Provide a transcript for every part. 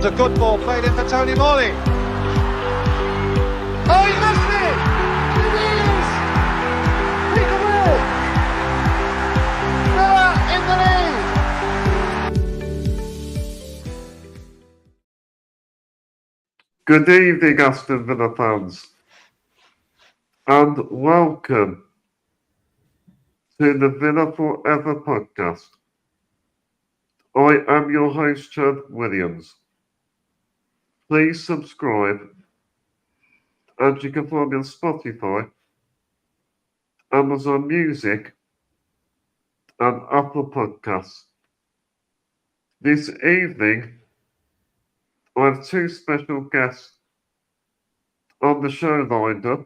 a good ball played in for Tony Morley. Oh, he missed it! It is! Take a win! Villa in the lead! Good evening, Aston Villa fans, and welcome to the Villa Forever podcast. I am your host, Chad Williams. Please subscribe, and you can find me on Spotify, Amazon Music, and Apple Podcasts. This evening, I have two special guests on the show lined up.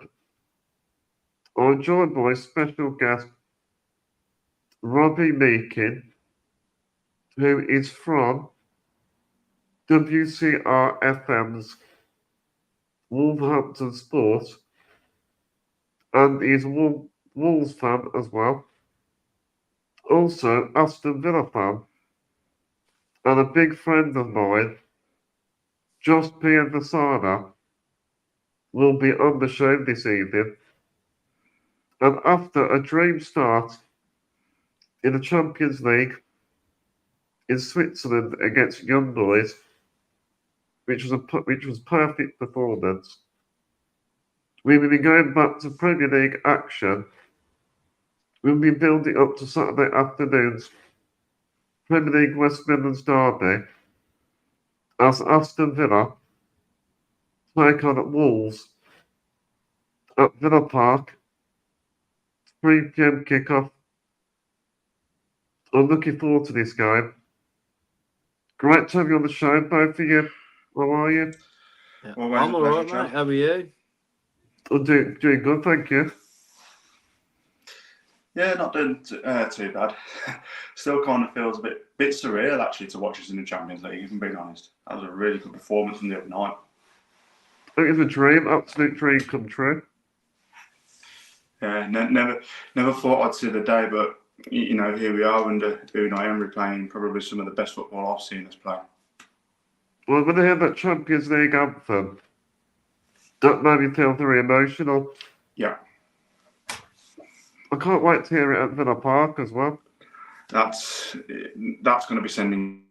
I'm joined by special guest Robbie Meakin, who is from WCR FM'S Wolverhampton Sport, and he's a Wolves fan as well. Also, Aston Villa fan, and a big friend of mine, Josh Pianvasana, will be on the show this evening. And after a dream start in the Champions League in Switzerland against Young Boys, which was perfect performance, we will be going back to Premier League action. We'll be building up to Saturday afternoon's Premier League West Midlands Derby as Aston Villa take on Wolves at Villa Park, 3 p.m. kickoff. I'm looking forward to this game. Great to have you on the show, both of you. How are you? Yeah. Well, I'm all right, mate. How are you? I'm doing good, thank you. Yeah, not doing too bad. Still kind of feels a bit surreal, actually, to watch us in the Champions League, if I'm being honest. That was a really good performance from the other night. I think it's a dream, absolute dream come true. Yeah, never thought I'd see the day, but, you know, here we are under Unai Emery playing probably some of the best football I've seen us play. Well, when I hear that Champions League anthem, that made me feel very emotional. Yeah. I can't wait to hear it at Villa Park as well. That's going to be sending.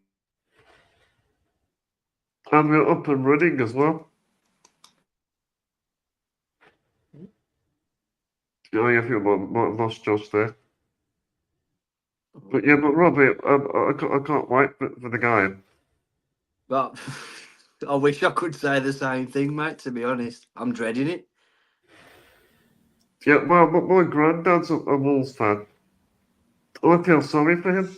And we're up and running as well. Yeah, I think I might have lost Josh there. But yeah, but Robbie, I can't wait for the game. Well, I wish I could say the same thing, mate, to be honest. I'm dreading it. Yeah, well, my granddad's a Wolves fan. I feel sorry for him.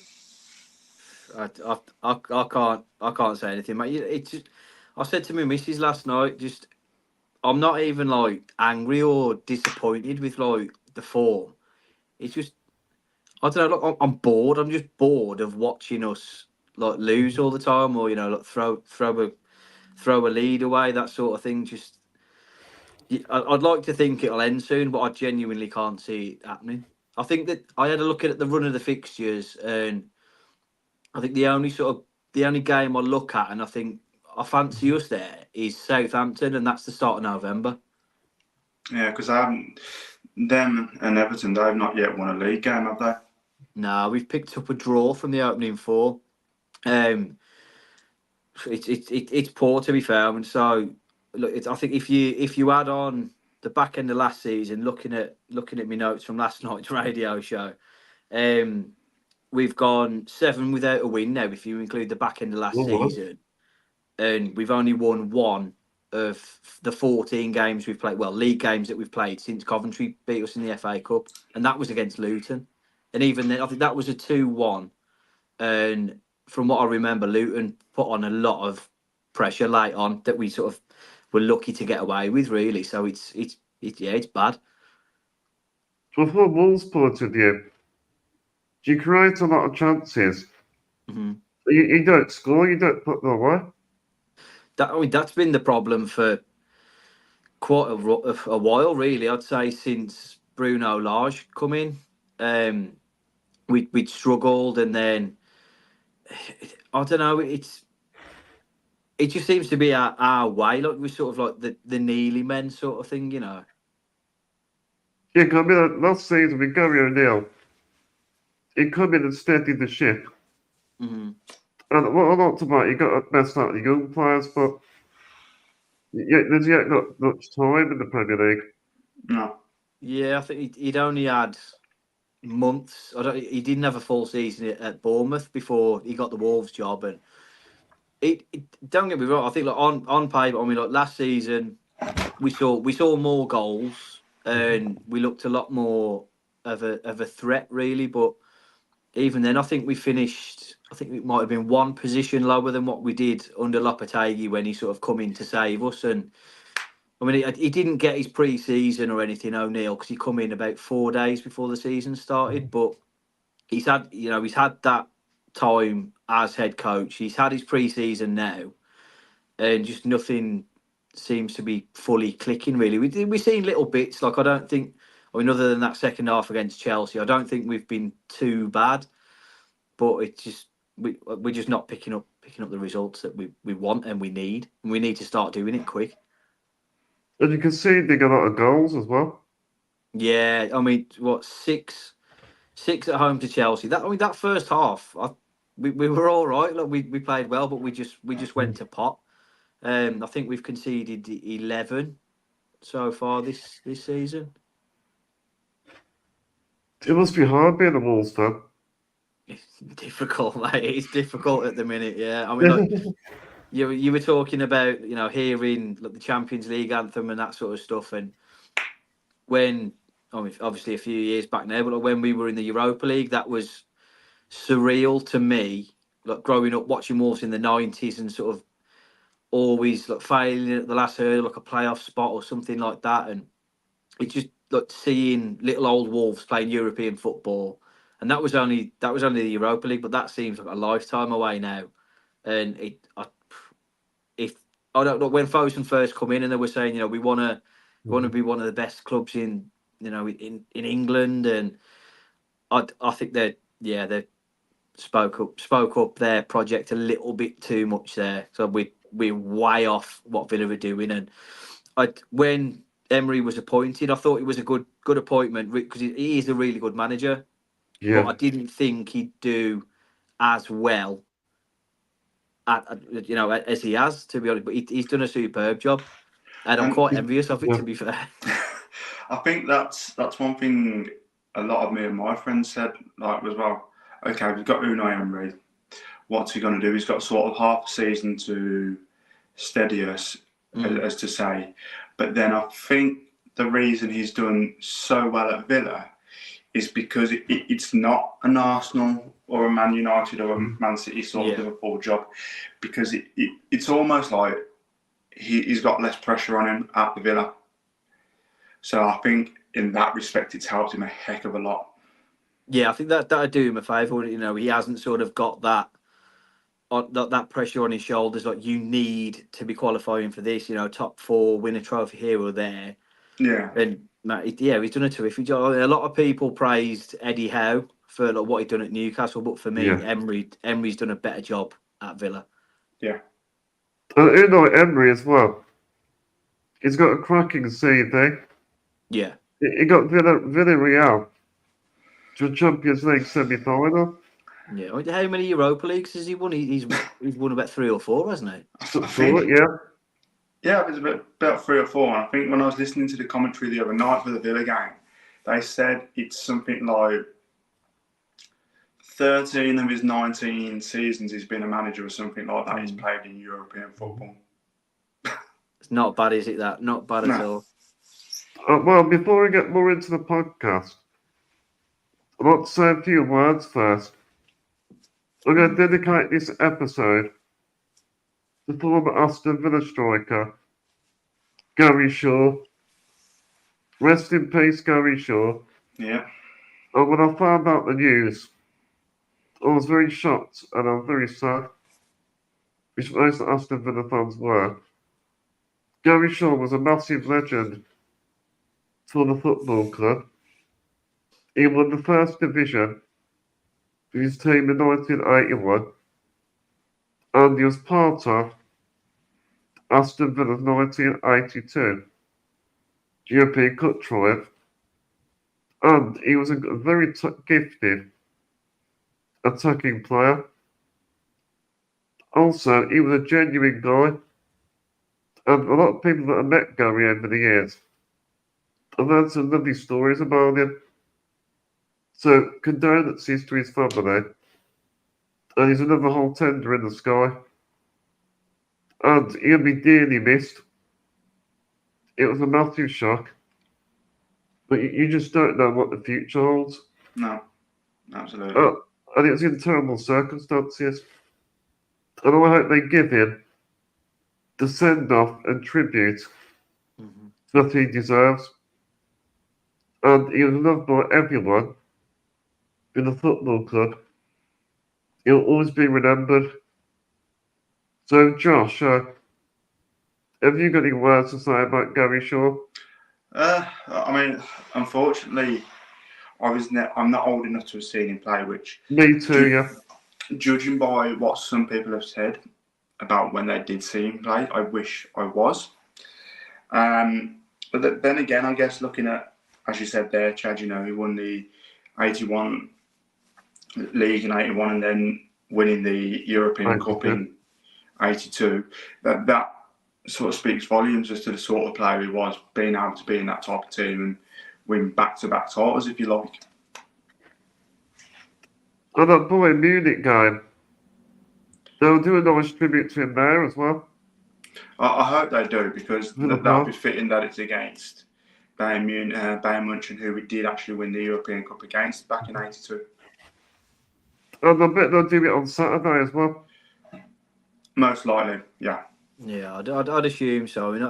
I can't say anything, mate. It's just, I said to my missus last night, just I'm not even like angry or disappointed with like the form. It's just I don't know. Like, I'm bored. I'm just bored of watching us like lose all the time, or like throw a lead away, that sort of thing. Just I'd like to think it'll end soon, but I genuinely can't see it happening. I think that I had a look at the run of the fixtures, and I think the only game I look at and I think I fancy us there is Southampton, and that's the start of November. Yeah, because them and Everton, they've not yet won a league game, have they? No, we've picked up a draw from the opening four. It's poor, to be fair. And so, look, I think if you add on the back end of last season, looking at my notes from last night's radio show, we've gone 7 without a win now. If you include the back end of last season, and we've only won 1 of the 14 games we've played. Well, league games that we've played since Coventry beat us in the FA Cup, and that was against Luton. And even then, I think that was a 2-1. And from what I remember, Luton put on a lot of pressure late on that we sort of were lucky to get away with, really. So it's bad. So from Wolves' point of view, you create a lot of chances. Mm-hmm. You don't score, you don't put them away. That's been the problem for quite a while, really. I'd say since Bruno Lage come in, we'd struggled, and then I don't know. It's it just seems to be our way. Like we're sort of like the Neely men sort of thing, you know. Yeah, 'cause I mean, last season with Gary O'Neill, he come in and steadied the ship. Mm-hmm. And what I liked about it, he got the best out of the young players, but there's yet not much time in the Premier League. No. Yeah, I think he'd only had months. He didn't have a full season at Bournemouth before he got the Wolves job, and it don't get me wrong. I think like on paper, I mean, like last season, we saw more goals and we looked a lot more of a threat, really. But even then, I think we finished. I think it might have been one position lower than what we did under Lopetegui when he sort of come in to save us. And I mean, he didn't get his pre-season or anything, O'Neill, because he come in about 4 days before the season started. But he's had that time as head coach. He's had his pre-season now, and just nothing seems to be fully clicking. Really, we've seen little bits. Like I don't think. I mean, other than that second half against Chelsea, I don't think we've been too bad. But it's just we're just not picking up the results that we want and we need. And we need to start doing it quick. And you can see they got a lot of goals as well. Yeah, I mean, what six at home to Chelsea? That first half, we were all right. Look, we played well, but we just went to pot. I think we've conceded 11 so far this season. It must be hard being a Wolves fan. It's difficult, mate. It's difficult at the minute. Yeah, I mean, like you were talking about, hearing like the Champions League anthem and that sort of stuff, and when obviously a few years back now, but like when we were in the Europa League, that was surreal to me. Like growing up watching Wolves in the '90s and sort of always like failing at the last hurdle, like a playoff spot or something like that, and it's just like seeing little old Wolves playing European football, and that was only the Europa League, but that seems like a lifetime away now. And if I don't know, when Fosun first come in and they were saying, we want to be one of the best clubs in in England, and I think they spoke up their project a little bit too much there. So we're way off what Villa are doing. And when Emery was appointed, I thought it was a good appointment because he is a really good manager. Yeah. But I didn't think he'd do as well as he has, to be honest. But he's done a superb job, and I'm quite envious of it, to be fair. I think that's one thing a lot of me and my friends said, like, as well. Okay, we've got Unai Emery. What's he going to do? He's got sort of half a season to steady us, as to say. But then I think the reason he's done so well at Villa is because it's not an Arsenal or a Man United or a Man City sort of Liverpool job, because it's almost like he's got less pressure on him at the Villa. So I think in that respect, it's helped him a heck of a lot. Yeah, I think that'd do him a favour. He hasn't sort of got that pressure on his shoulders. Like, you need to be qualifying for this. Top 4, win a trophy here or there. Yeah. And he's done a terrific job. A lot of people praised Eddie Howe for what he'd done at Newcastle, but for me, Emery's done a better job at Villa. Yeah. And Emery as well. He's got a cracking CV. Yeah. He got Villarreal to a Champions League semi-final. Yeah. How many Europa Leagues has he won? He's won about 3 or 4, hasn't he? I think, yeah. Yeah, it was about 3 or 4. And I think when I was listening to the commentary the other night for the Villa game, they said it's something like 13 of his 19 seasons he's been a manager or something like that. He's played in European football. It's not bad, is it? Not bad at all. Well, before we get more into the podcast, I want to say a few words first. I'm going to dedicate this episode to former Aston Villa striker Gary Shaw. Rest in peace, Gary Shaw. Yeah. And when I found out the news, I was very shocked and I'm very sad, which most Aston Villa fans were. Gary Shaw was a massive legend for the football club. He won the first division with his team in 1981, and he was part of Aston Villa's 1982 European Cup triumph, and he was a very gifted attacking player. Also, he was a genuine guy, and a lot of people that have met Gary over the years have had some lovely stories about him. So, condolences to his family, and he's another whole tender in the sky. And he'll be dearly missed. It was a massive shock, but you just don't know what the future holds. No, absolutely. And it was in terrible circumstances. And I hope they give him the send-off and tribute that he deserves. And he was loved by everyone in the football club. He'll always be remembered. So, Josh, have you got any words to say about Gary Shaw? I mean, unfortunately, I'm not old enough to have seen him play, which... Me too, yeah. Judging by what some people have said about when they did see him play, I wish I was. But then again, I guess looking at, as you said there, Chad, he won the 81 league in 81 and then winning the European Cup in 82. That sort of speaks volumes as to the sort of player he was, being able to be in that type of team and win back-to-back titles, if you like. And that Bayern Munich game, they'll do a nice tribute to him there as well. I hope they do, because that'll be fitting that it's against Bayern Munich, who we did actually win the European Cup against back in 82. And I bet they'll do it on Saturday as well. Most likely, yeah. Yeah, I'd assume so. I mean,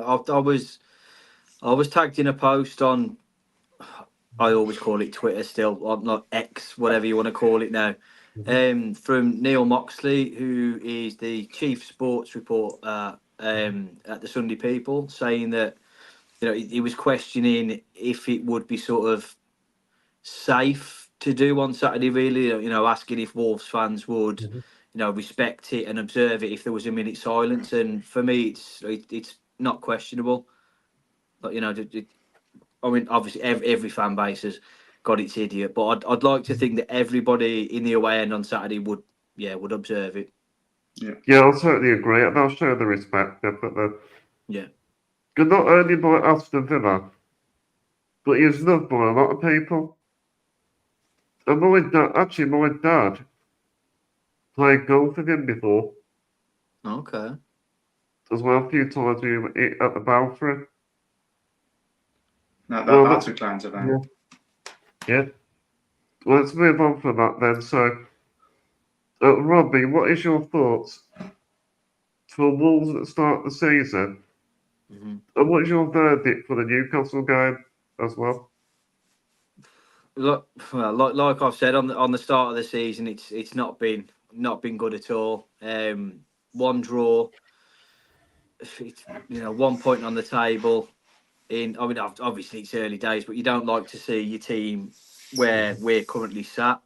I was tagged in a post on, I always call it Twitter still, not X, whatever you want to call it now, from Neil Moxley, who is the chief sports reporter at the Sunday People, saying that he was questioning if it would be sort of safe to do on Saturday, really, asking if Wolves fans would respect it and observe it if there was a minute silence. And for me, it's not questionable. But I mean, obviously every fan base has got its idiot, but I'd like to think that everybody in the away end on Saturday would observe it. Yeah, I'll totally agree, and I'll show the respect, definitely. Yeah. Because not only by Aston Villa, but he was loved by a lot of people. And my dad played golf with him before. Okay. As well, a few times we were at the Belfry. No, that's a clan event. Yeah. Well, let's move on from that then. So, Robbie, what is your thoughts for Wolves at the start of the season? Mm-hmm. And what is your verdict for the Newcastle game as well? Look, like I've said on the start of the season, it's not been good at all. One draw, 1 point on the table. I mean, obviously it's early days, but you don't like to see your team where we're currently sat.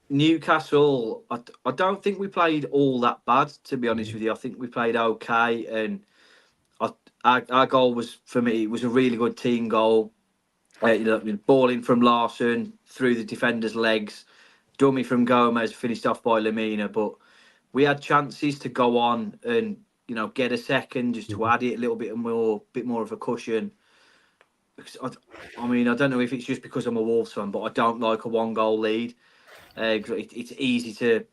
Newcastle, I don't think we played all that bad, to be honest with you. I think we played okay, and our goal was, for me, it was a really good team goal. Ball in from Larson through the defender's legs, dummy from Gomez, finished off by Lamina. But we had chances to go on and get a second, just to add it a little bit more of a cushion. I mean, I don't know if it's just because I'm a Wolves fan, but I don't like a 1-goal lead. It's easy to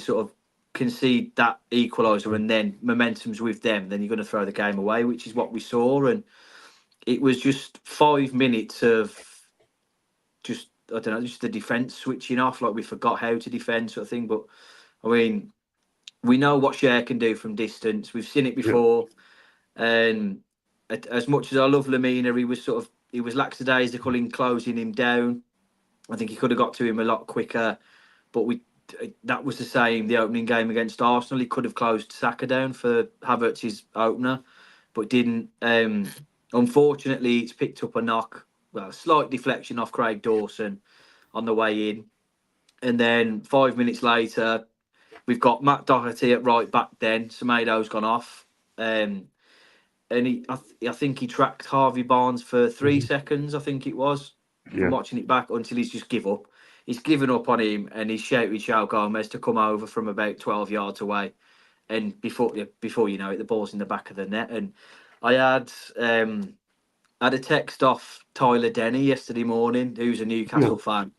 sort of concede that equaliser, and then momentum's with them. Then you're going to throw the game away, which is what we saw. And it was just 5 minutes of just the defence switching off, like we forgot how to defend, sort of thing. But I mean, we know what Cher can do from distance. We've seen it before. And as much as I love Lamina, he was lackadaisical in closing him down. I think he could have got to him a lot quicker. But that was the same the opening game against Arsenal. He could have closed Saka down for Havertz's opener, but didn't. Unfortunately, it's picked up a slight deflection off Craig Dawson on the way in. And then 5 minutes later, we've got Matt Doherty at right back. Then Semedo's gone off, and I think he tracked Harvey Barnes for 3 seconds. I think it was from watching it back until he's just give up. He's given up on him, and he's shouted João Gomez to come over from about 12 yards away. And before you know it, the ball's in the back of the net. And I had a text off Tyler Denny yesterday morning, who's a Newcastle fan,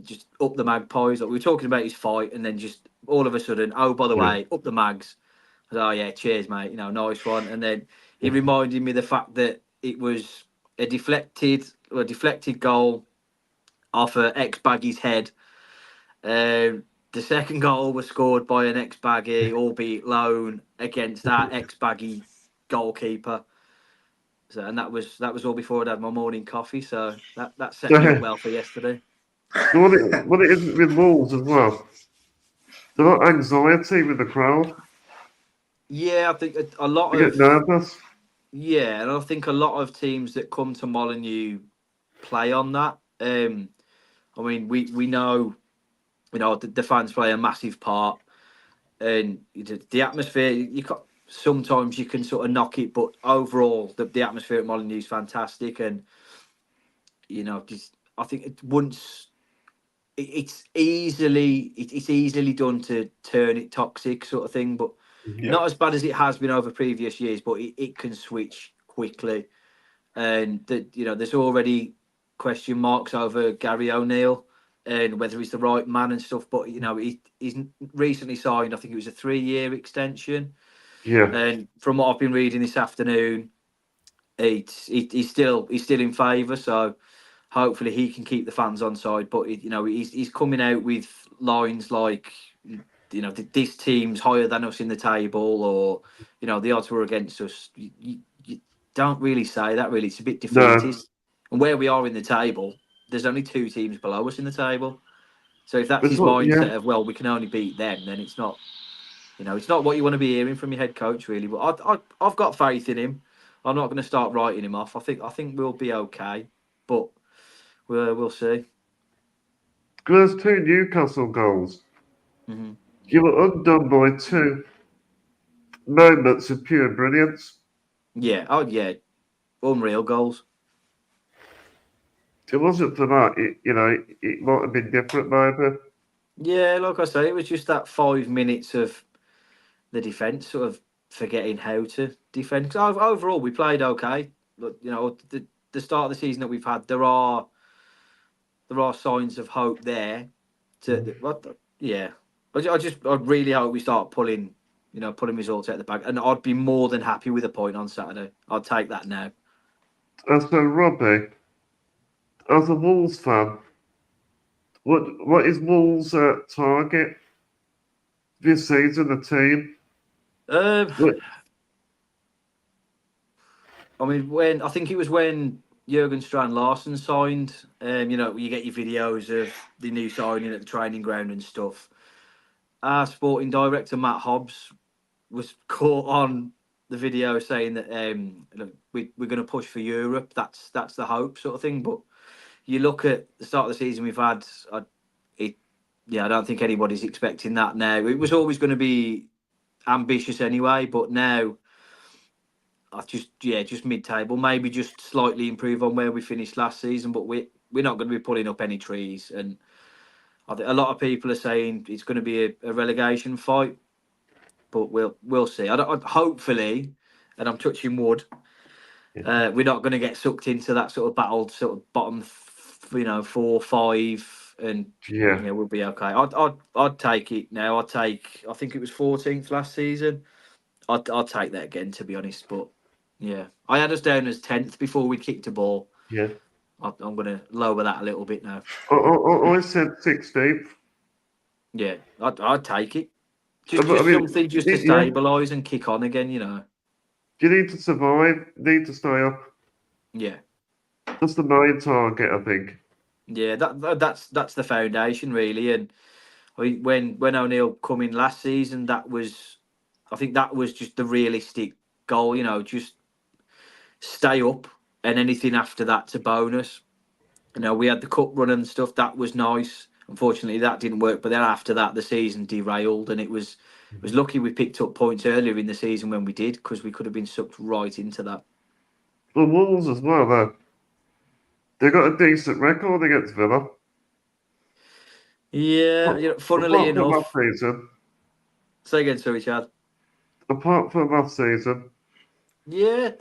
just up the Magpies. Like, we were talking about his fight, and then just all of a sudden, oh, by the way, up the Mags. I was, oh yeah, cheers, mate. Nice one. And then he reminded me the fact that it was a deflected goal off an ex-Baggy's head. The second goal was scored by an ex-Baggy, albeit loan, against our ex-Baggy goalkeeper. So, and that was all before I'd had my morning coffee. So that set me up well for yesterday. So what it is with Wolves as well, there's a lot of anxiety with the crowd. Yeah, I think a lot They of get nervous. Yeah, and I think a lot of teams that come to Molineux play on that. I mean, we know, the fans play a massive part, and the atmosphere. Sometimes you can sort of knock it, but overall, the atmosphere at Molineux is fantastic, and I think it's easily done to turn it toxic, sort of thing, but not as bad as it has been over previous years, but it can switch quickly, and there's already question marks over Gary O'Neill and whether he's the right man and stuff. But he's recently signed. I think it was a 3-year extension. Yeah. And from what I've been reading this afternoon, he's still in favour. So hopefully he can keep the fans on side. But he's coming out with lines like, this team's higher than us in the table, or the odds were against us. You don't really say that. Really, it's a bit defeatist. And where we are in the table, there's only 2 teams below us in the table. So if that's his mindset of, well, we can only beat them, then it's not, it's not what you want to be hearing from your head coach, really. But I've got faith in him. I'm not going to start writing him off. I think we'll be okay, but we'll see. There's 2 Newcastle goals. Mm-hmm. You were undone by 2 moments of pure brilliance. Yeah. Oh, yeah. Unreal goals. If it wasn't for that, it might have been different, maybe. Yeah, like I say, it was just that 5 minutes of the defence sort of forgetting how to defend. Because overall, we played okay. But, the start of the season that we've had, there are signs of hope there. I really hope we start pulling results out of the bag. And I'd be more than happy with a point on Saturday. I'd take that now. And so, Robbie, as a Wolves fan, what is Wolves' target this season, the team? I mean, I think it was when Jurgen Strand Larsen signed. You get your videos of the new signing at the training ground and stuff. Our sporting director Matt Hobbs was caught on the video saying that we're going to push for Europe. That's the hope, sort of thing. But you look at the start of the season we've had. I don't think anybody's expecting that now. It was always going to be ambitious anyway, but now I just mid-table, maybe just slightly improve on where we finished last season. But we're not going to be pulling up any trees, and I think a lot of people are saying it's going to be a relegation fight. But we'll see. Hopefully, and I'm touching wood, we're not going to get sucked into that sort of battled sort of bottom, 4, 5. And we'll be okay. I'd take it now. I think it was 14th last season. I'd take that again, to be honest. But yeah, I had us down as 10th before we kicked a ball. Yeah, I'm going to lower that a little bit now. I said 16th. Yeah, I'd take it. Just something just to stabilise and kick on again. You need to survive. Need to stay up. Yeah, that's the main target, I think. Yeah, that's the foundation, really. And I mean, when O'Neill come in last season, I think that was just the realistic goal. Just stay up, and anything after that's a bonus. We had the cup run and stuff. That was nice. unfortunately, that didn't work. But then after that, the season derailed, and it was lucky we picked up points earlier in the season when we did, because we could have been sucked right into that. The Wolves as well, they got a decent record against Villa. Yeah, funnily Apart from last enough, season, say again, sorry, Chad. apart from last season, Yeah,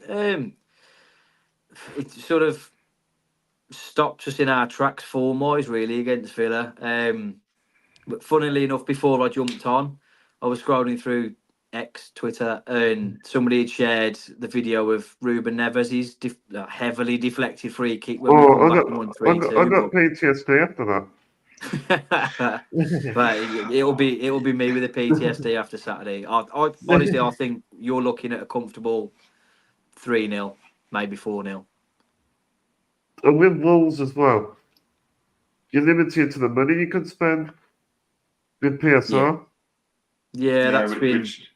it sort of stopped us in our tracks form-wise, really, against Villa. But funnily enough, before I jumped on, I was scrolling through X, Twitter, and somebody had shared the video of Ruben Neves' heavily deflected free kick when we come back and won I 3-2. got PTSD after that. But it'll be me with the PTSD after Saturday. I honestly, I think you're looking at a comfortable 3-0, maybe 4-0. And with Wolves as well, you're limited to the money you can spend with PSR. Yeah, that's been which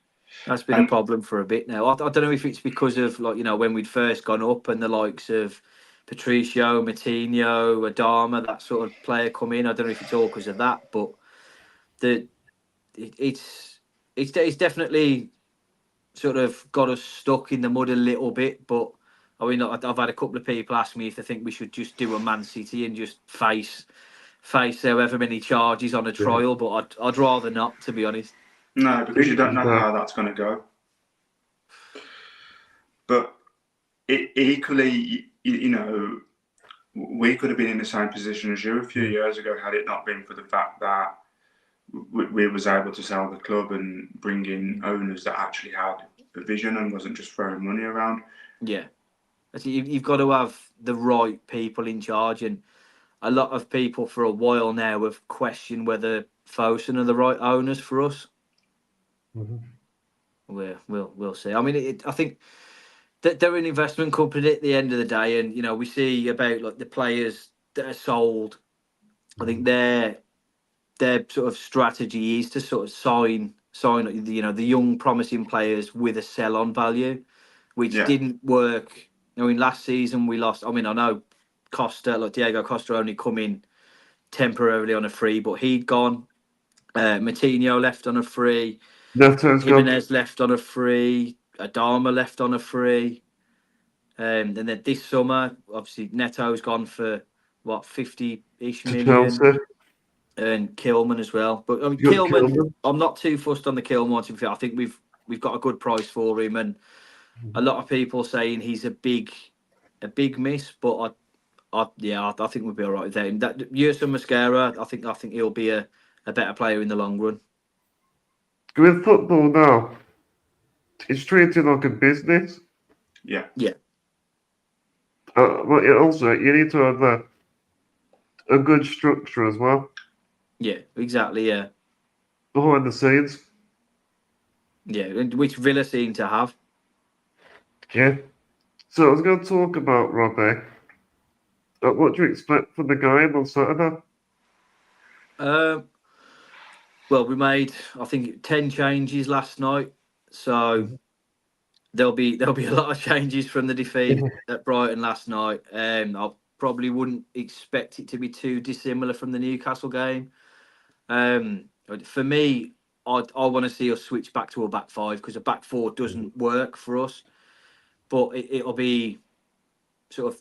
a problem for a bit now. I don't know if it's because of, like, when we'd first gone up and the likes of Patricio, Matinho, Adama, that sort of player come in. I don't know if it's all because of that, but it's definitely sort of got us stuck in the mud a little bit. But I mean, I've had a couple of people ask me if they think we should just do a Man City and just face however many charges on a trial, but I'd rather not, to be honest. no, because you don't know how that's going to go. But equally, we could have been in the same position as you a few years ago had it not been for the fact that we was able to sell the club and bring in owners that actually had a vision and wasn't just throwing money around. Yeah, you've got to have the right people in charge, and a lot of people for a while now have questioned whether Fosun are the right owners for us. We'll see. I mean, I think that they're an investment company at the end of the day, and we see about, like, the players that are sold. I think their sort of strategy is to sort of sign the young promising players with a sell on value, which didn't work. I mean, last season we lost. I mean, I know Costa, like Diego Costa, only come in temporarily on a free, but he'd gone. Matinho left on a free. Jimenez left on a free. Adama left on a free. And then this summer, obviously, Neto's gone for what, 50-ish million. Chelsea. And Kilman as well. But I mean, Kilman, I'm not too fussed on the Kilman. To be fair, I think we've got a good price for him, and a lot of people saying he's a big miss. But I think we'll be all right with him. That Yerson Mosquera, I think he'll be a better player in the long run. With football now, it's treated like a business. Yeah. But also, you need to have a good structure as well. Yeah, exactly. Yeah. Behind the scenes. Yeah, which Villa seem to have. Yeah. So I was going to talk about Robbie. What do you expect from the game on Saturday? Well, we made, I think, 10 changes last night, so there'll be a lot of changes from the defeat at Brighton last night. I probably wouldn't expect it to be too dissimilar from the Newcastle game. For me, I want to see us switch back to a back five, because a back four doesn't work for us. But it'll be sort of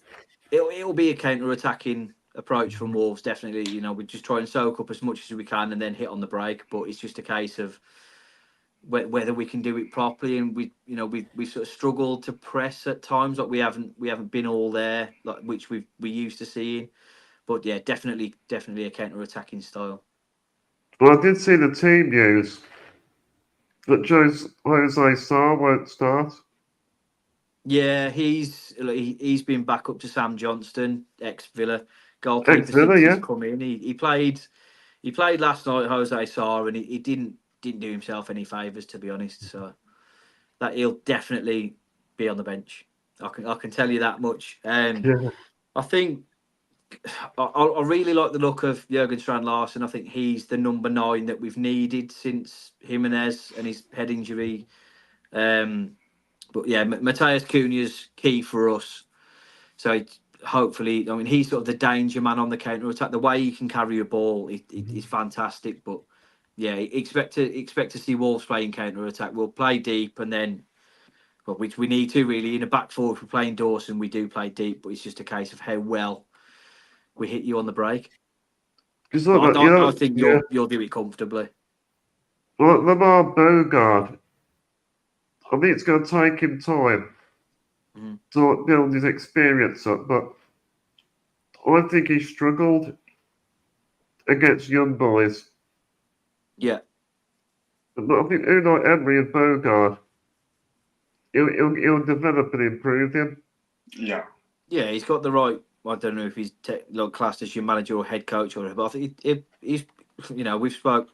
it'll be a counter-attacking approach from Wolves, definitely. We just try and soak up as much as we can and then hit on the break. But it's just a case of whether we can do it properly, and we sort of struggled to press at times. Like we haven't been all there, like which we used to seeing. But yeah, definitely a counter-attacking style. Well, I did see the team news that Jose Sarr won't start. Yeah, he's been back up to Sam Johnston, ex-Villa goalkeeper. Ex-Villa, since yeah. He's come in. He played last night, Jose Sarr, and he didn't do himself any favours, to be honest. So that he'll definitely be on the bench. I can tell you that much. Yeah. I think I really like the look of Jurgen Strand Larsen. I think he's the number 9 that we've needed since Jimenez and his head injury. But yeah, Matthias Cunha's key for us. So hopefully, I mean, he's sort of the danger man on the counter attack. The way he can carry a ball is fantastic. But yeah, expect to see Wolves playing counter attack. We'll play deep, and then, well, which we need to really in a back four. If we're playing Dawson, we do play deep, but it's just a case of how well we hit you on the break. Because But I think yeah, you'll do it comfortably. like Lamar Bogard, I think it's going to take him time to build his experience up, but I think he struggled against young boys. Yeah. But I think Unai Emery and Bogard, he'll develop and improve him. Yeah. Yeah, he's got the right. I don't know if he's classed as your manager or head coach or whatever, but I think he's. We've spoke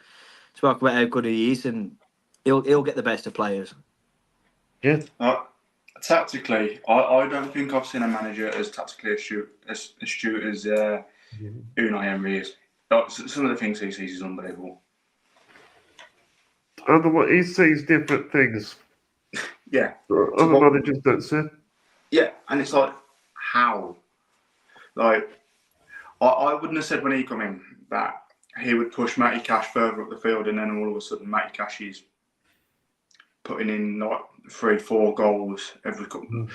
about how good he is, and he'll get the best of players. Yeah. Tactically, I don't think I've seen a manager as tactically astute as Unai Emery is. Some of the things he sees is unbelievable. And what he sees different things. Yeah. Other managers don't see. Yeah, and it's like, how? Like, I wouldn't have said when he come in that he would push Matty Cash further up the field, and then all of a sudden Matty Cash is putting in like 3-4 goals every couple.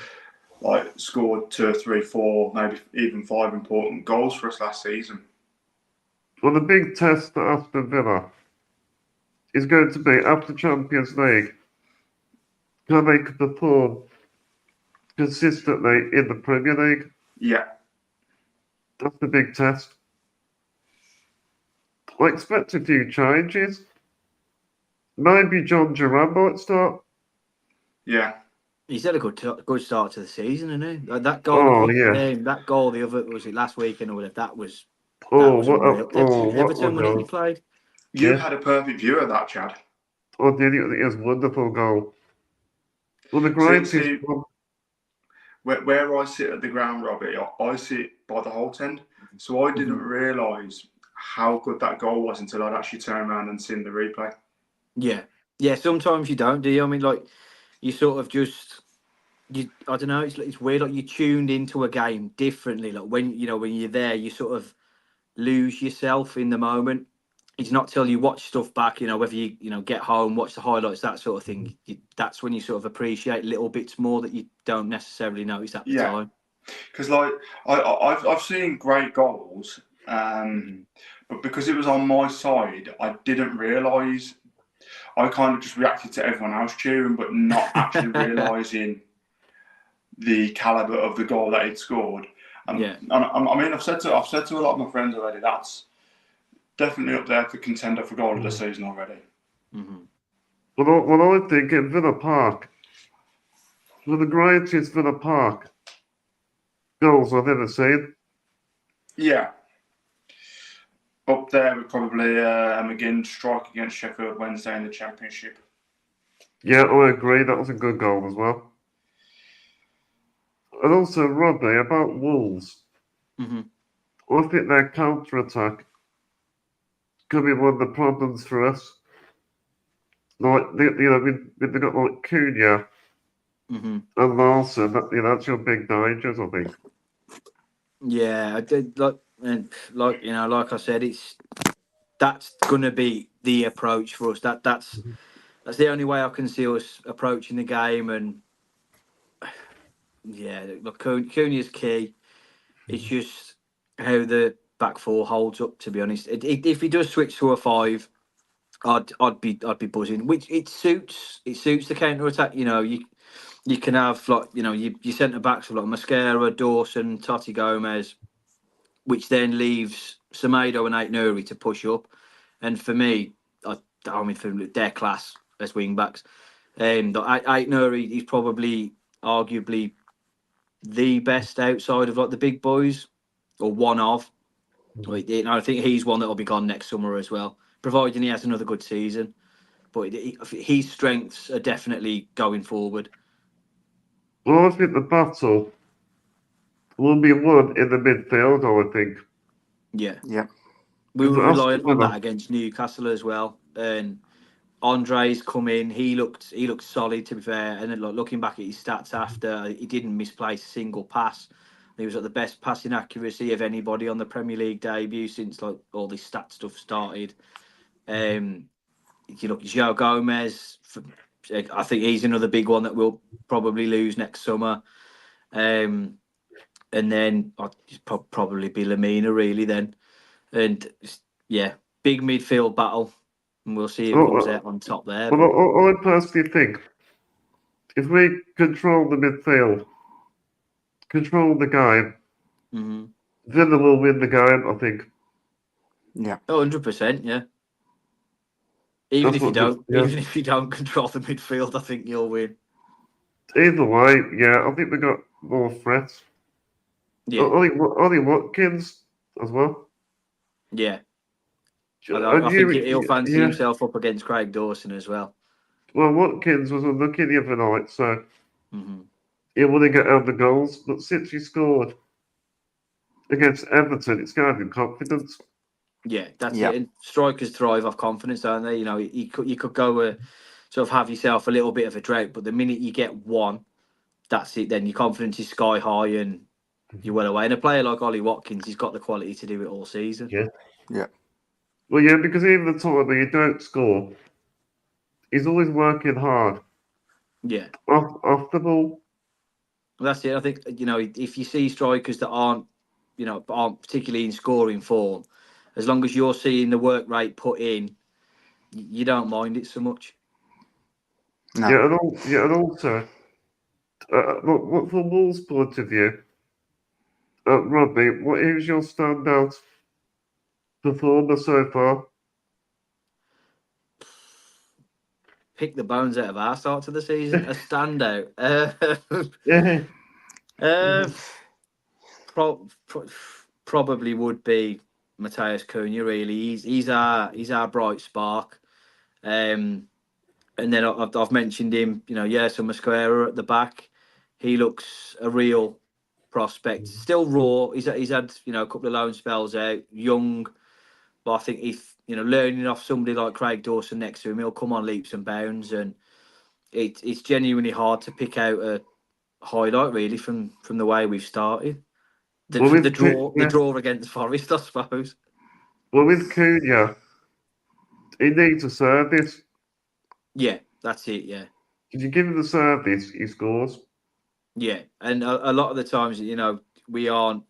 Like, scored 2 or 3, 4, maybe even 5 important goals for us last season. Well, the big test for Aston Villa is going to be after Champions League. Can they perform consistently in the Premier League? Yeah. That's the big test. I expect a few changes. Maybe John Duran might start. Yeah. He's had a good start to the season, hasn't he? Like that goal. Oh, yeah. That goal the other was it last weekend or whatever. That was Oh, unreal. Everton, what when he goal. played. You had a perfect view of that, Chad. Oh, did it was a wonderful goal. Well, the greatest one. Where I sit at the ground, Robbie, I sit by the Holt end, so I didn't realise how good that goal was until I'd actually turned around and seen the replay. Yeah. Sometimes you don't, do you? I mean, like you sort of just I don't know. It's weird. Like you tuned into a game differently. Like when you're there, you sort of lose yourself in the moment. It's not till you watch stuff back, whether you get home, watch the highlights, that sort of thing. That's when you sort of appreciate little bits more that you don't necessarily notice at the time. Because like I've seen great goals, but because it was on my side, I didn't realise. I kind of just reacted to everyone else cheering, but not actually realising the calibre of the goal that he'd scored. And I mean, I've said to a lot of my friends already, that's definitely up there for contender for goal of the season already. Well, I think at Villa Park, one of the greatest Villa Park goals I've ever seen. Yeah. Up there with probably McGinn's strike against Sheffield Wednesday in the Championship. Yeah, I agree. That was a good goal as well. And also, Robbie, about Wolves. I think their counter-attack could be one of the problems for us. Like, they've got like Cunha and Larson. That's your big dangers, I think. Yeah, I did like I said, that's gonna be the approach for us. That's the only way I can see us approaching the game. And yeah, look, Cunha's key. It's just how the back four holds up. To be honest, if he does switch to a 5, I'd be buzzing. Which it suits the counter attack. You can have like your centre backs like Mascara, Dawson, Totti Gomez, which then leaves Semedo and Ait-Nouri to push up. And for me, I mean, for their class as wing backs, Ait-Nouri is probably arguably the best outside of like the big boys, or one of. I think he's one that will be gone next summer as well, providing he has another good season. But his strengths are definitely going forward. Well, I think the battle will be won in the midfield, I would think. Yeah. We were relying on that against Newcastle as well. And Andre's come in. He looked solid, to be fair. And then looking back at his stats after, he didn't misplace a single pass. He was at the best passing accuracy of anybody on the Premier League debut since like all this stat stuff started. If you look at João Gomez, I think he's another big one that we'll probably lose next summer. And then I'd probably be Lamina really then. And yeah, big midfield battle. And we'll see who comes out on top there. Well, I personally think if we control the midfield, control the game, Villa will win the game, I think. Yeah. 100%, yeah. Even if you don't control the midfield, I think you'll win. Either way, yeah, I think we got more threats. Yeah. Ollie Watkins as well. Yeah. I think he'll fancy himself up against Craig Dawson as well. Well, Watkins was unlucky the other night, so he wouldn't get out the goals. But since he scored against Everton, it's given him confidence. Yeah, that's it. And strikers thrive off confidence, don't they? You know, you could go sort of have yourself a little bit of a drought, but the minute you get one, that's it. Then your confidence is sky high and you're well away. And a player like Ollie Watkins, he's got the quality to do it all season. Yeah. Well, yeah, because even the time when you don't score, he's always working hard. Yeah. Off the ball. Well, that's it. I think, you know, if you see strikers that aren't particularly in scoring form, as long as you're seeing the work rate put in, you don't mind it so much. No. And also, from Wolves' point of view, Robbie, who's your standout performer so far? Pick the bones out of our start to the season. A standout. Probably would be Matheus Cunha. Really, he's our bright spark. And then I've mentioned him. You know, so Mosquera at the back. He looks a real prospect. Still raw. He's had a couple of loan spells out. Young, but I think if learning off somebody like Craig Dawson next to him, he'll come on leaps and bounds. And it's genuinely hard to pick out a highlight really from the way we've started. The draw against Forest, I suppose. Well, with Cunha, he needs a service. Yeah, that's it. Yeah. If you give him the service, he scores. Yeah, and a lot of the times, we aren't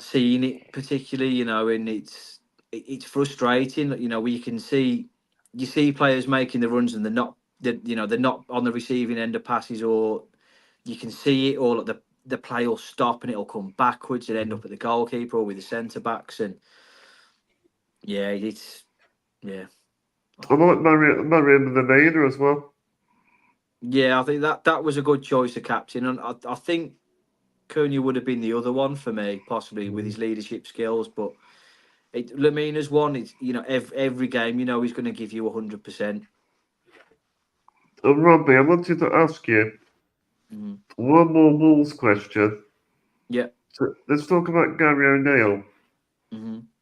seeing it particularly, and it's frustrating. Where you see players making the runs and they're not on the receiving end of passes, or you can see it, or like the play will stop and it'll come backwards and end up at the goalkeeper or with the centre backs, and I like Mariam Lamina as well. Yeah, I think that was a good choice of captain, and I think Cunha would have been the other one for me, possibly with his leadership skills. But Lamina's one. It's every game, he's going to give you 100%. Robbie, I wanted to ask you one more Wolves question. Yeah. So let's talk about Gary O'Neill.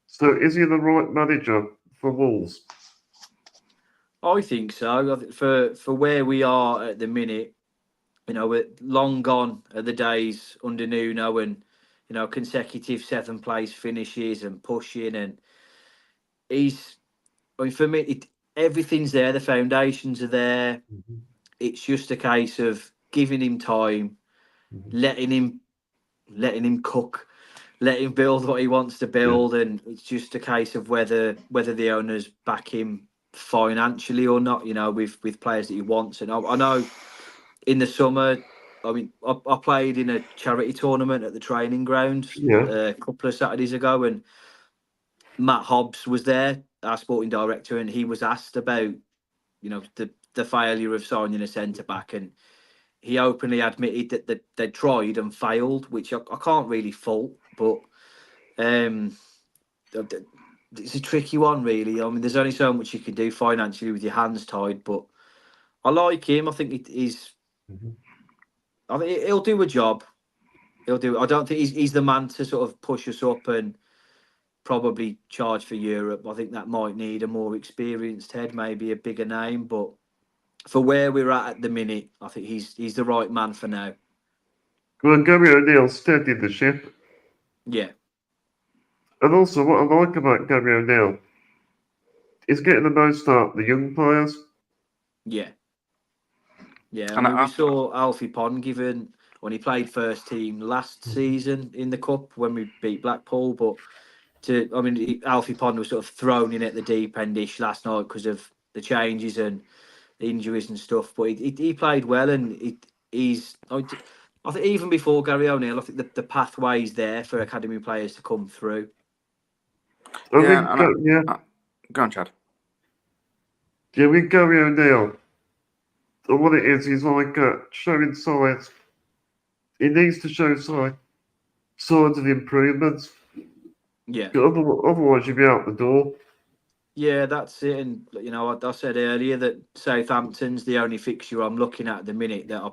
So is he the right manager for Wolves? I think so. I think for where we are at the minute, we're long gone are the days under Nuno and consecutive 7th place finishes and pushing. And for me, everything's there. The foundations are there. It's just a case of giving him time, letting him cook, let him build what he wants to build, and it's just a case of whether the owners back him financially or not, with players that he wants. And I know in the summer, I played in a charity tournament at the training ground a couple of Saturdays ago, and Matt Hobbs was there, our sporting director, and he was asked about the failure of signing a centre back, and he openly admitted that they tried and failed, which I can't really fault, but it's a tricky one, really. There's only so much you can do financially with your hands tied, but I like him. I think he's. I think he'll do a job. He'll do. I don't think he's the man to sort of push us up and probably charge for Europe. I think that might need a more experienced head, maybe a bigger name. But for where we're at the minute, I think he's the right man for now. Well, Gary O'Neill steadied the ship. Yeah, And also, what I like about Gary O'Neill is getting the most out of the young players. yeah. Yeah, I And mean, we saw Alfie Pond given when he played first team last season in the cup when we beat Blackpool. But Alfie Pond was sort of thrown in at the deep endish last night because of the changes and the injuries and stuff. But he played well, and he's. I think even before Gary O'Neill, I think the pathway's there for academy players to come through. I yeah, think, and go on, Chad. yeah, with Gary O'Neill, and what it is, he's like showing signs. He needs to show signs of improvements. Yeah. Otherwise, you'll be out the door. Yeah, that's it. And I said earlier that Southampton's the only fixture I'm looking at the minute that I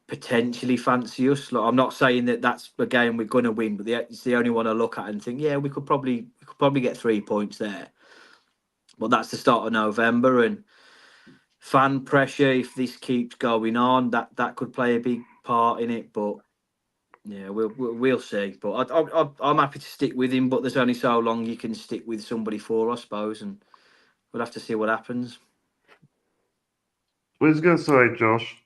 potentially fancy us. Like, I'm not saying that that's a game we're going to win, but it's the only one I look at and think, yeah, we could probably get 3 points there. But that's the start of November, and fan pressure, if this keeps going on, that could play a big part in it. But yeah, we'll see. But I'm happy to stick with him. But there's only so long you can stick with somebody for, I suppose, and we'll have to see what happens. What was going to say, Josh?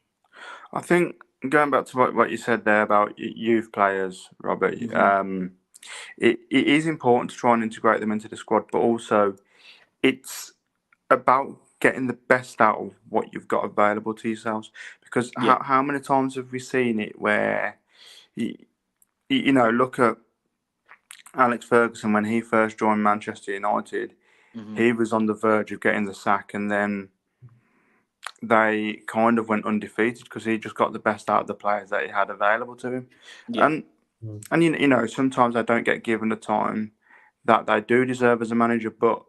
I think going back to what you said there about youth players, Robert, it is important to try and integrate them into the squad, but also it's about getting the best out of what you've got available to yourselves. Because Yeah. how many times have we seen it where, look at Alex Ferguson when he first joined Manchester United, he was on the verge of getting the sack, and then they kind of went undefeated because he just got the best out of the players that he had available to him. Yeah. And sometimes they don't get given the time that they do deserve as a manager, but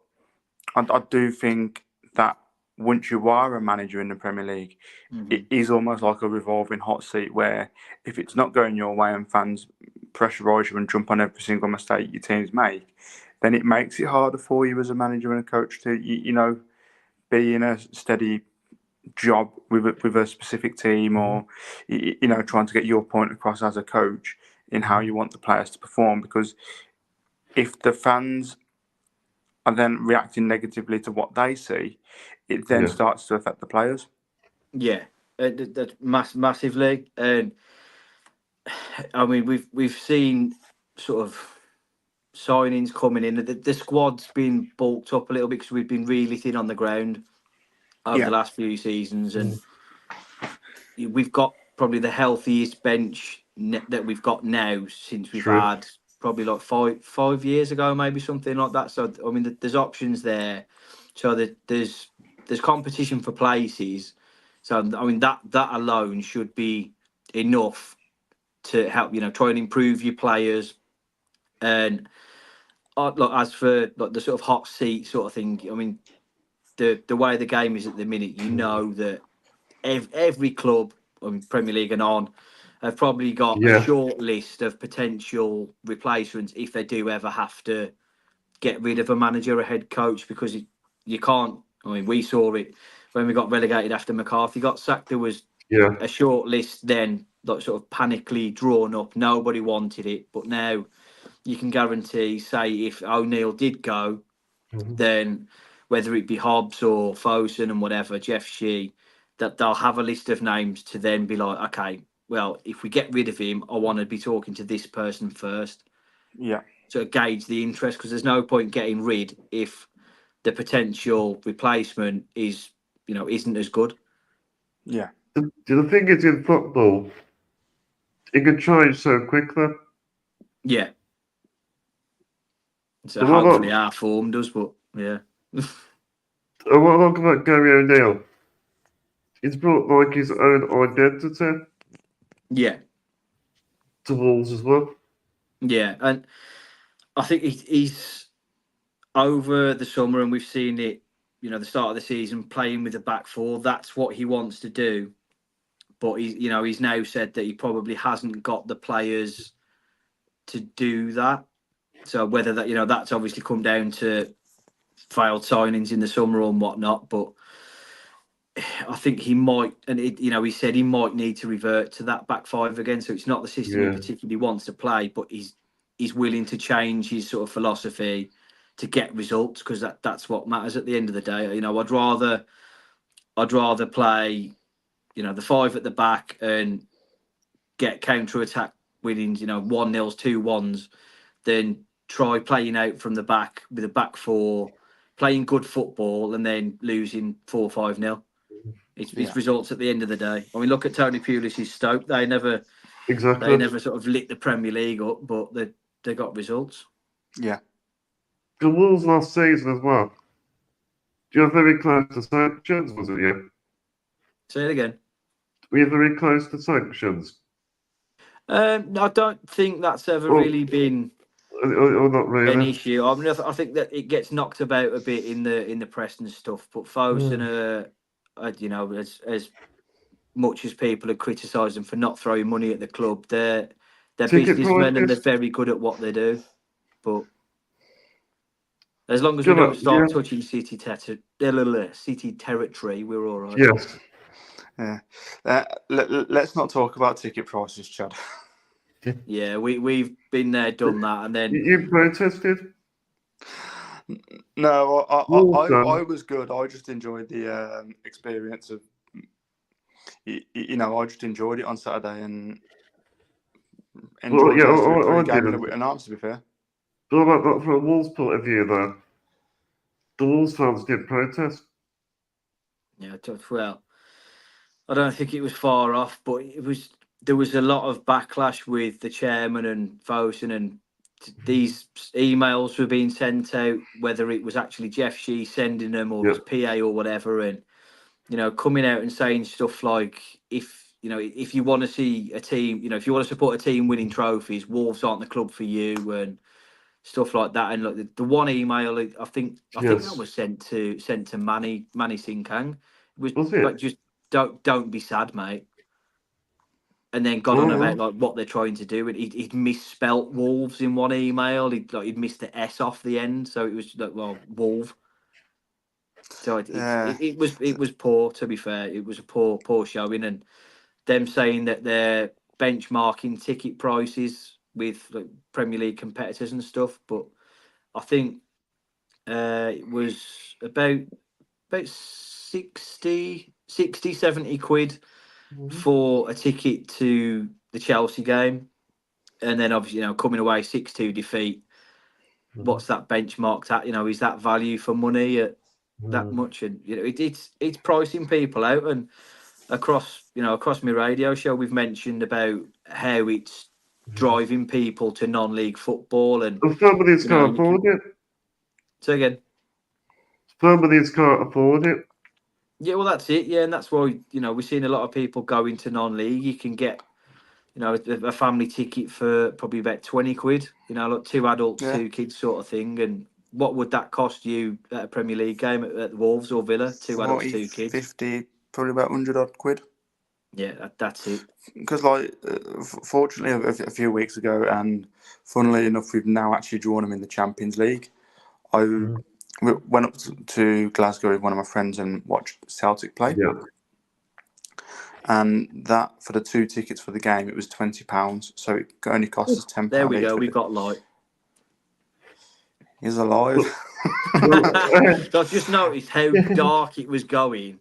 I do think that once you are a manager in the Premier League, it is almost like a revolving hot seat where if it's not going your way and fans pressurise you and jump on every single mistake your teams make, then it makes it harder for you as a manager and a coach to, be in a steady job with a specific team, or trying to get your point across as a coach in how you want the players to perform. Because if the fans are then reacting negatively to what they see, it then starts to affect the players. Yeah, that's massively. And I mean, we've seen sort of signings coming in. The squad's been bulked up a little bit because we've been really thin on the ground over the last few seasons, and we've got probably the healthiest bench that we've got now since we've had probably like 5 years ago, maybe something like that. So I mean, there's options there. So that there's competition for places. So I mean that alone should be enough to help try and improve your players. And look, as for like the sort of hot seat sort of thing, I mean the way the game is at the minute, that every club, Premier League and on, have probably got a short list of potential replacements if they do ever have to get rid of a manager or head coach, because you can't. I mean, we saw it when we got relegated after McCarthy got sacked. There was a short list then, like sort of panically drawn up. Nobody wanted it, but now you can guarantee, say, if O'Neill did go, then whether it be Hobbs or Fosun and whatever, Jeff Shee, that they'll have a list of names to then be like, okay, well, if we get rid of him, I want to be talking to this person first. Yeah. To gauge the interest, because there's no point getting rid if the potential replacement isn't as good. Yeah. The thing is, in football, it can change so quickly. Yeah. So hopefully our form does, but yeah. And what I like about Gary O'Neill, he's brought like his own identity Yeah. to Wolves as well. Yeah, and I think he's over the summer, and we've seen it, the start of the season, playing with the back four. That's what he wants to do. But he's now said that he probably hasn't got the players to do that. So whether that, that's obviously come down to failed signings in the summer and whatnot. But I think he might, and he said he might need to revert to that back five again. So it's not the system he Yeah. particularly wants to play, but he's willing to change his sort of philosophy to get results, because that's what matters at the end of the day. I'd rather play, the five at the back and get counter attack winnings, 1-0s, 2-1s, than try playing out from the back with a back four, playing good football and then losing 4-5-0. It's results at the end of the day. I mean, look at Tony Pulis's Stoke. They never sort of lit the Premier League up, but they got results. Yeah. The Wolves last season as well. Do you have very close to sanctions, was it you? Say it again. Were you very close to sanctions? I don't think that's ever really been Or not really? an issue. I mean, I think that it gets knocked about a bit in the press and stuff. But Fosun, as much as people have criticised them for not throwing money at the club, they're businessmen and they're very good at what they do. But as long as we don't start touching City territory, we're all right. Yes. Yeah. Let's not talk about ticket prices, Chad. Yeah, we've been there, done that, and then You protested? No, I was good. I just enjoyed the experience of, I just enjoyed it on Saturday and enjoyed the game in a arms, to be fair. But from a Wolves point of view, though, the Wolves fans did protest. Yeah, well, I don't think it was far off, but there was a lot of backlash with the chairman and Fosun, and these emails were being sent out, whether it was actually Jeff Shee sending them or his PA or whatever, and coming out and saying stuff like, if you want to see a team, if you want to support a team winning trophies, Wolves aren't the club for you, and stuff like that. And like the one email, I think that was sent to Manny Sinkang. Was it? like, just don't be sad, mate. And then got on about like what they're trying to do, and he'd misspelt Wolves in one email. He'd missed the S off the end, so it was like, well, Wolve. So it was poor. To be fair, it was a poor showing, and them saying that they're benchmarking ticket prices with like Premier League competitors and stuff. But I think it was about 60, 70 quid for a ticket to the Chelsea game, and then obviously coming away 6-2 defeat. What's that benchmarked at? Is that value for money at that much? And it's pricing people out. And across my radio show, we've mentioned about how it's driving people to non-league football, and families can't afford it. So again, families can't afford it. Yeah, well, that's it. Yeah, and that's why we're seeing a lot of people go into non-league. You can get a family ticket for probably about 20 quid. Like 2 adults, 2 kids, sort of thing. And what would that cost you at a Premier League game at Wolves or Villa? 2 adults, 2 kids. 50, probably about 100 odd quid. Yeah, that's it. Because, fortunately, a few weeks ago, and funnily enough, we've now actually drawn them in the Champions League. We went up to Glasgow with one of my friends and watched Celtic play. Yeah. And that, for the 2 tickets for the game, it was £20. So it only cost us £10. There we go. We got light. He's alive. So I've just noticed how dark it was going.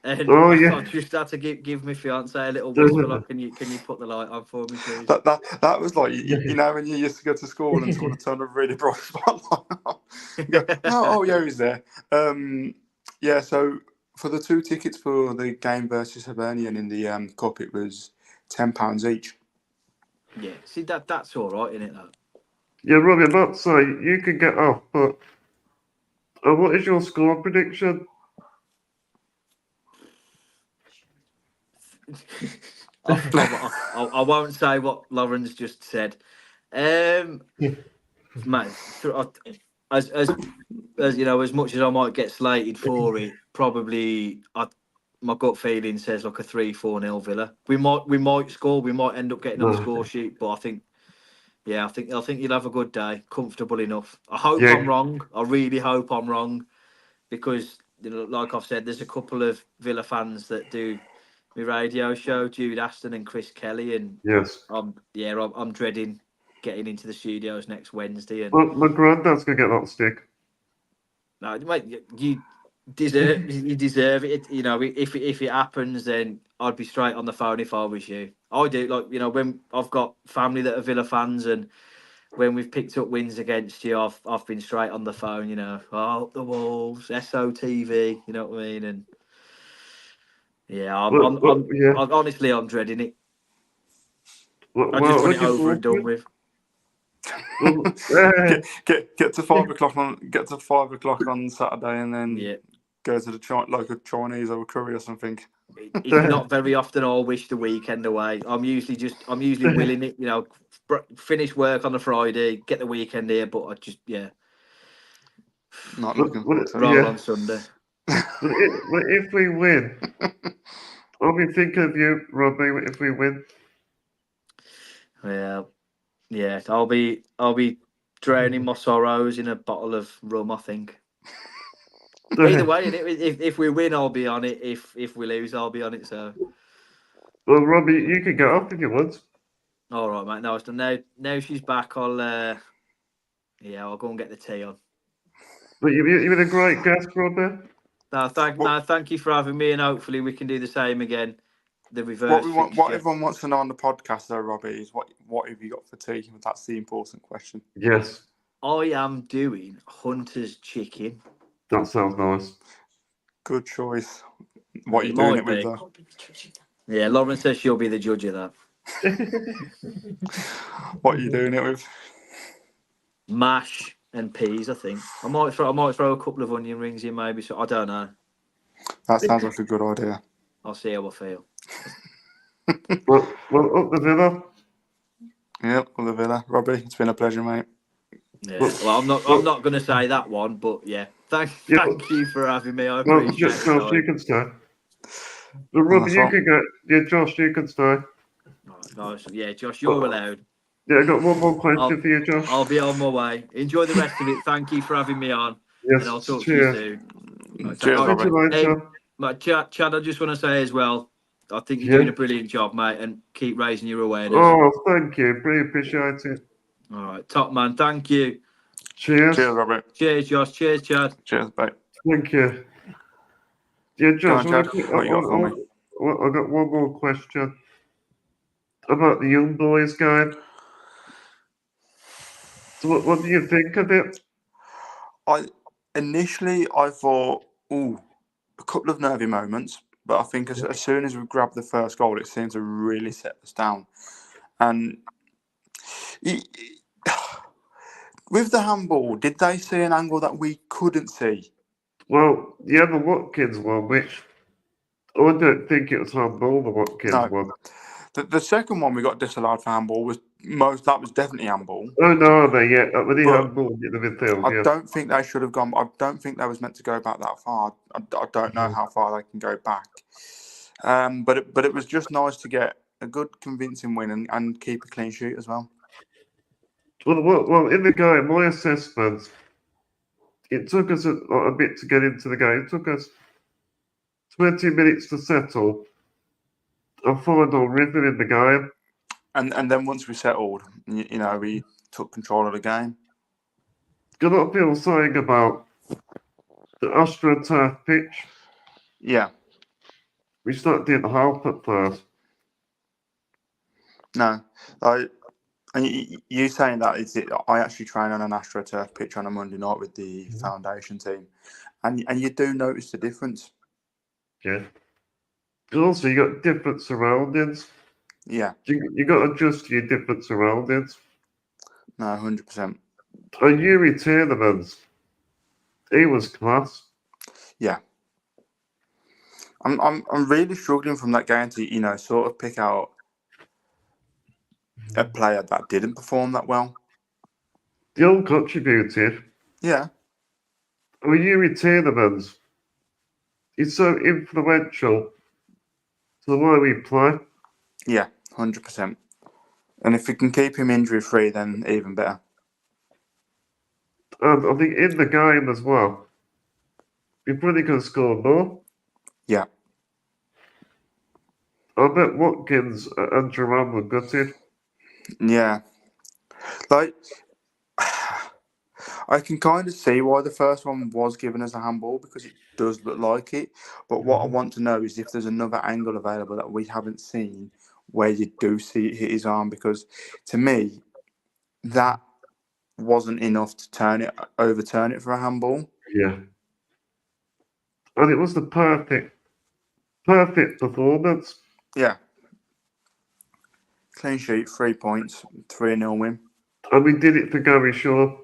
And I just had to give my fiance a little whisper. Like, can you put the light on for me, please? That was like when you used to go to school and someone would turn a really bright spotlight on. He's there. So for the 2 tickets for the game versus Hibernian in the cup, it was £10 each. Yeah, see that's all right, isn't it? Though. Yeah, Robbie, I'm not saying you can get off, but what is your score prediction? I won't say what Lauren's just said. Mate, as much as I might get slated for it, probably my gut feeling says like a 3-4-0 Villa. We might score. We might end up getting on the score sheet, but I think you'll have a good day, comfortable enough. I hope I'm wrong. I really hope I'm wrong, because like I've said, there's a couple of Villa fans that do my radio show, Jude Aston and Chris Kelly, and Yes. I'm dreading getting into the studios next Wednesday. And Well, my granddad's gonna get that stick. no, mate, you deserve it. You know, if it happens, then I'd be straight on the phone if I was you. I do, like, you know, when I've got family that are Villa fans, and when we've picked up wins against you, I've been straight on the phone. You know, oh, the Wolves, SOTV. You know what I mean? And yeah, Yeah. honestly, I'm dreading it. Well, I just want it looking over and done forward with. to it. Get to 5 o'clock on Saturday, and then Yeah. go to the local Chinese or curry or something. It's not very often I'll wish the weekend away. I'm usually willing it, you know, finish work on a Friday, get the weekend here, but I just, Not looking forward to it. roll Yeah. on Sunday. But if we win, I'll be thinking of you, Robbie. If we win, Yeah, I'll be drowning my sorrows in a bottle of rum, I think. Either way, if we win, I'll be on it. If we lose, I'll be on it. So, well, Robbie, you can get off if you want. all right, mate. No, it's done. Now she's back. I'll I'll go and get the tea on. But you've been a great guest, Robbie. No, thank you for having me, and hopefully we can do the same again. The reverse. What everyone wants to know on the podcast, though, Robbie, is what have you got for tea? That's the important question. Yes, I am doing Hunter's chicken. that sounds nice. Good choice. What are you It doing might it with, be. though? Yeah, Lauren says she'll be the judge of that. What are you doing it with? Mash and peas, I think. I might throw a couple of onion rings in, maybe. So I don't know. That sounds like a good idea. I'll see how I feel. Well, up the Villa. Yep, well, the Villa. Robbie, it's been a pleasure, mate. Yeah. Well, I'm not going to say that one, but yeah. Thank you for having me. I appreciate Josh, it. you can stay. But Robbie, you can go. Yeah, Josh, you can stay. Nice. Yeah, Josh, you're allowed. Yeah, I got one more question for you, Josh. I'll be on my way. Enjoy the rest of it. Thank you for having me on. Yes, and I'll talk cheers. to you soon. Cheers, Robbie. Chad, I just want to say as well, I think you're doing a brilliant job, mate, and keep raising your awareness. Oh, thank you. Really appreciate it. All right, top man. Thank you. Cheers. Cheers, Robert. Cheers, Josh. Cheers, Chad. Cheers, mate. Thank you. Yeah, Josh, Go on, Chad. What you got for me? I got one more question about the young boys game. So what do you think of it? Initially I thought, a couple of nervy moments, but I think as soon as we grabbed the first goal, it seemed to really set us down. And with the handball, did they see an angle that we couldn't see? Well, yeah, the Watkins one, which I don't think it was handball, the Watkins one. The second one we got disallowed for handball that was definitely handball. Oh no, with the handball in the midfield. I don't think they should have gone. I don't think they was meant to go back that far. I don't know how far they can go back. But it was just nice to get a good convincing win and keep a clean sheet as well. Well, in the game, my assessment, it took us a bit to get into the game. It took us 20 minutes to settle and find our rhythm in the game. And then once we settled, we took control of the game. Got a lot of people saying about the AstroTurf pitch. Yeah. Which that didn't help at first. No. You saying that I actually train on an AstroTurf pitch on a Monday night with the foundation team. And you do notice the difference. Yeah. Also, you got different surroundings. Yeah. You got to adjust to your different surroundings. No, 100%. And Yuri Tielemans, he was class. Yeah. I'm really struggling from that game to, sort of pick out a player that didn't perform that well. They all contributed. Yeah. I mean, Yuri Tielemans, he's so influential to the way we play. Yeah, 100%. And if we can keep him injury-free, then even better. And I think in the game as well, You're probably going to score more. Yeah. I bet Watkins and Duran were gutted. Yeah. Like, I can kind of see why the first one was given as a handball because it does look like it. But what I want to know is if there's another angle available that we haven't seen where you do see it hit his arm, because to me, that wasn't enough to overturn it for a handball. Yeah. And it was the perfect performance. Yeah. Clean sheet, 3 points, 3-0 win. And we did it for Gary Shaw.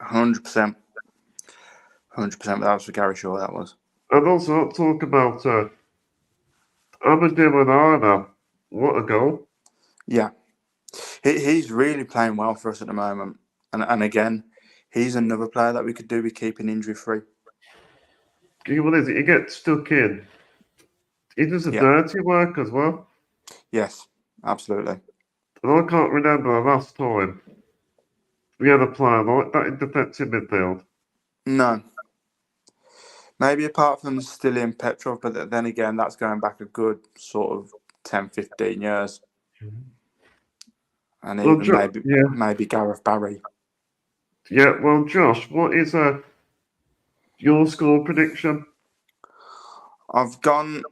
100%. 100%, that was for Gary Shaw, that was. And also, I'll talk about Amadou Onana. What a goal. Yeah. He's really playing well for us at the moment. And again, he's another player that we could do with keeping injury free. What is it? He gets stuck in. He does a dirty work as well. Yes, absolutely. And I can't remember the last time we had a player like that in defensive midfield. No. Maybe apart from still in Petrov, but then again, that's going back a good sort of 10, 15 years. And even maybe Gareth Barry. Yeah, well, Josh, what is your score prediction? I've gone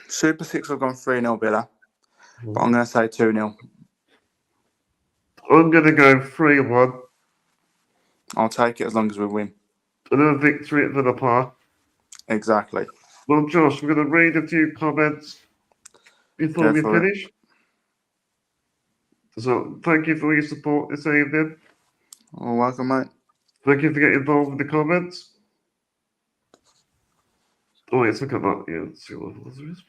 Super 6, I've gone 3-0 Villa. But I'm going to say 2-0. I'm going to go 3-1. I'll take it as long as we win. Another victory at Villa Park. Exactly. Well, Josh, we're going to read a few comments before we finish. So, thank you for your support this evening. Oh, welcome, mate. Thank you for getting involved in the comments. Oh, let's look at that. Yeah, let's see what else there is.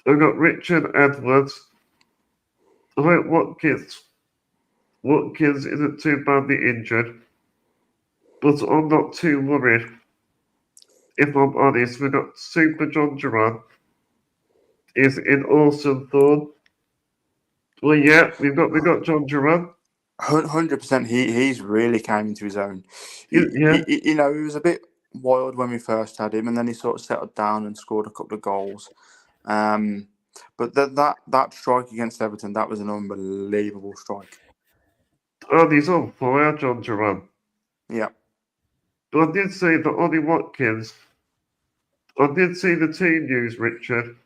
I've got Richard Edwards. I hope Watkins isn't too badly injured, but I'm not too worried. If I'm honest, we've got Super John Duran is in awesome form. Well, yeah, we've got John Duran. 100%. He's really came into his own. He was a bit wild when we first had him, and then he sort of settled down and scored a couple of goals. But that strike against Everton, that was an unbelievable strike. And he's on fire, John Duran. Yeah. But I did say that Ollie Watkins. I did see the team news, Richard.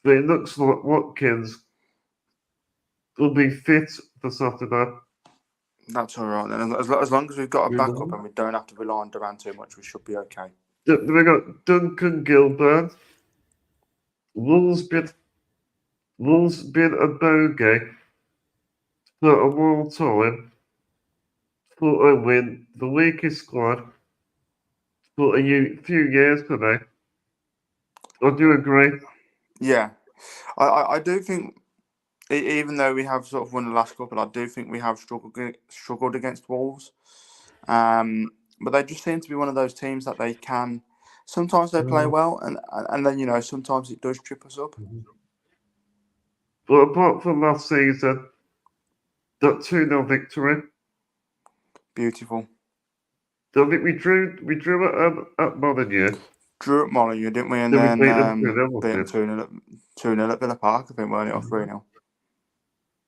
But it looks like Watkins will be fit for Saturday. That's all right. And as long as we've got a backup and we don't have to rely on Duran too much, we should be okay. We got Duncan Gilbert. Wolves been a bogey for a long time. For a win, the weakest squad for a few years for me. I do agree. Yeah, I do think, even though we have sort of won the last couple, I do think we have struggled against Wolves. But they just seem to be one of those teams that they can. Sometimes they play well, and then sometimes it does trip us up. But apart from last season, that 2-0 victory. Beautiful. I think we drew at Molyneux. Drew at Molyneux, didn't we? And Then we then beat them 2-0 at Villa Park, I think, weren't it? Or 3-0.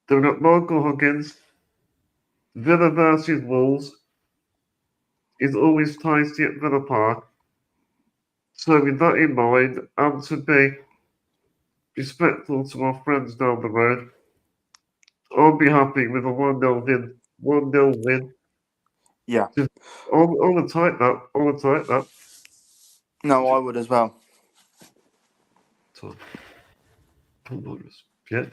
Then we got Michael Huggins. Villa versus Wolves is always tasty at Villa Park. So with that in mind, and to be respectful to our friends down the road, I'll be happy with a 1-0 win. Yeah. I'll take that. No, I would as well. Yeah.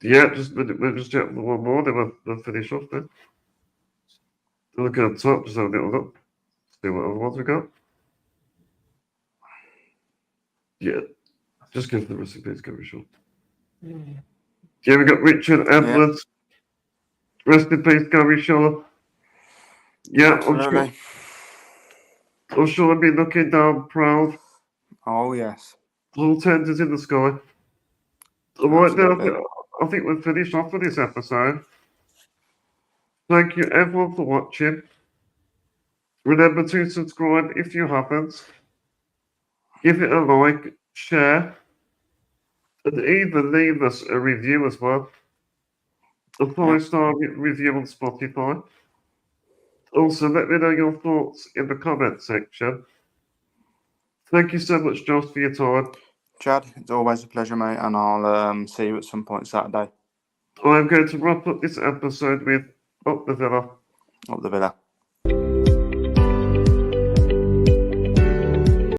Yeah, we'll just check one more, then we'll finish off then. Look at the top, just have a little look. See what other ones we got. Yeah. Just give the recipes, go short. Yeah, we got Richard Edwards. Yeah. Rest in peace, Gary Shaw. Yeah, I'm sure I'll be looking down proud. Oh, yes. All tenders in the sky. All right, now I think we've finished off with this episode. Thank you, everyone, for watching. Remember to subscribe if you haven't. Give it a like, share, and even leave us a review as well. A 5-star review on Spotify. Also, let me know your thoughts in the comment section. Thank you so much, Josh, for your time. Chad, it's always a pleasure, mate, and I'll see you at some point Saturday. I'm going to wrap up this episode with Up the Villa. Up the Villa.